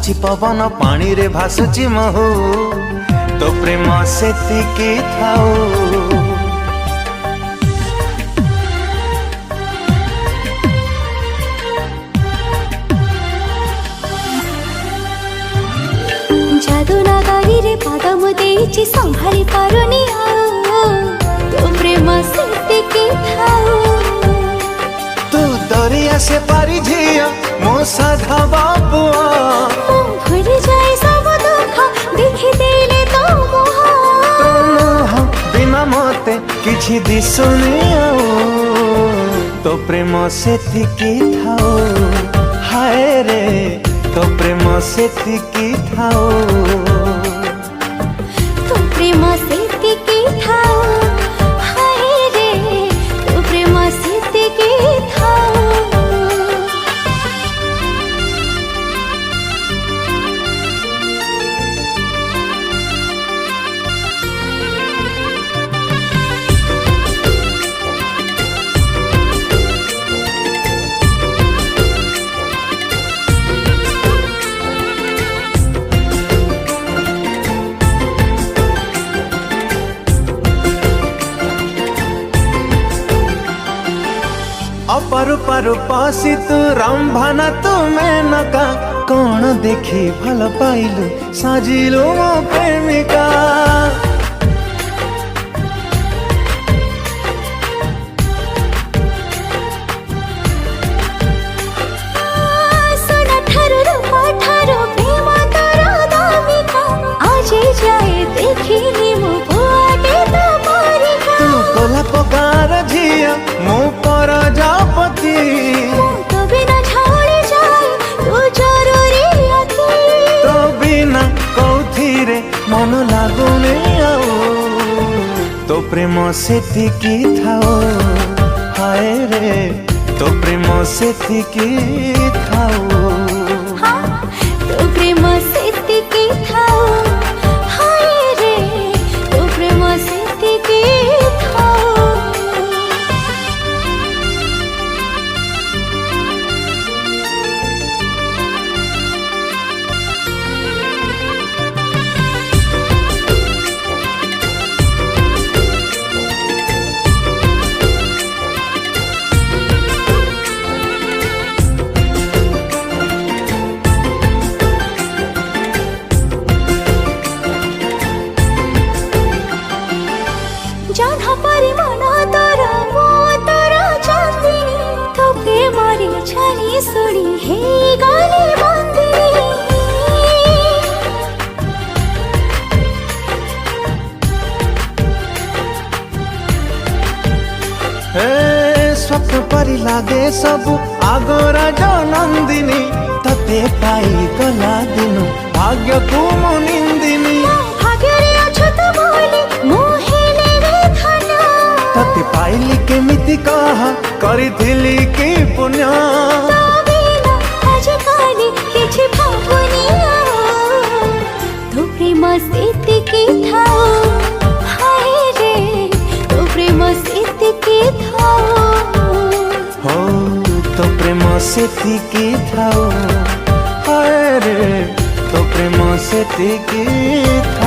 बाजुची पवन पानी रे भासुची महू तो प्रेम सेतिकी थाऊ। जादू नगारी रे पाद मुदेची संभाली पारुनी तो प्रेम सेतिकी थाऊ। तू दरिया से पारी झिया मो साधा बाबुआ भूल जाए सब दुख देखी देले तो मोह बिना मते किछि दिसुनी तो प्रेम सेतिकी थाऊ। हाय रे तो प्रेम सेतिकी थाऊ। तो प्रेम सेतिकी थाऊ। हाय रे तो प्रेम सेतिकी थाऊ। अपारु पारु पासी तू रंभाना तू मेनका कौन देखी भल पाइलु साजिलु मो प्रेमिका। सोना ठारू रूपा ठारू प्रेम तारा दामिका आजे जाए देखिनी मो बुआटे तो मारिका। तू गोलाप गार झिया मो पर जापति तो बिना छाड़ी जाए तू जरूरी अति। तो बिना कौथिरे मन लागुनी तो प्रेम सेतिकी थाऊ। हाय रे तो प्रेम सेतिकी थाऊ। हाँ तो प्रेम सेतिकी थाऊ। हाय रे तो प्रेम सेतिकी थाऊ। जाना परिमाना तारा मो तारा चांदनी तो प्रेमारी छानी सुनी हे गाली बंदिनी। ए स्वप्न परी लागे सबु आगोरा जो नंदिनी तते पाई गला दिनु भाग्य को मो निंदिनी। भाग्यरे अछत बोली मोहेले रे धना तते पाइली केमिति कहा करिथिली की पुण्य। तो बिना आजकाली किछि भावुनी तो प्रेम सेतिकी थाऊ। हाय रे तो प्रेम सेतिकी थाऊ। हो तो प्रेम सेतिकी थाऊ। हाय रे तो प्रेम सेतिकी थाऊ।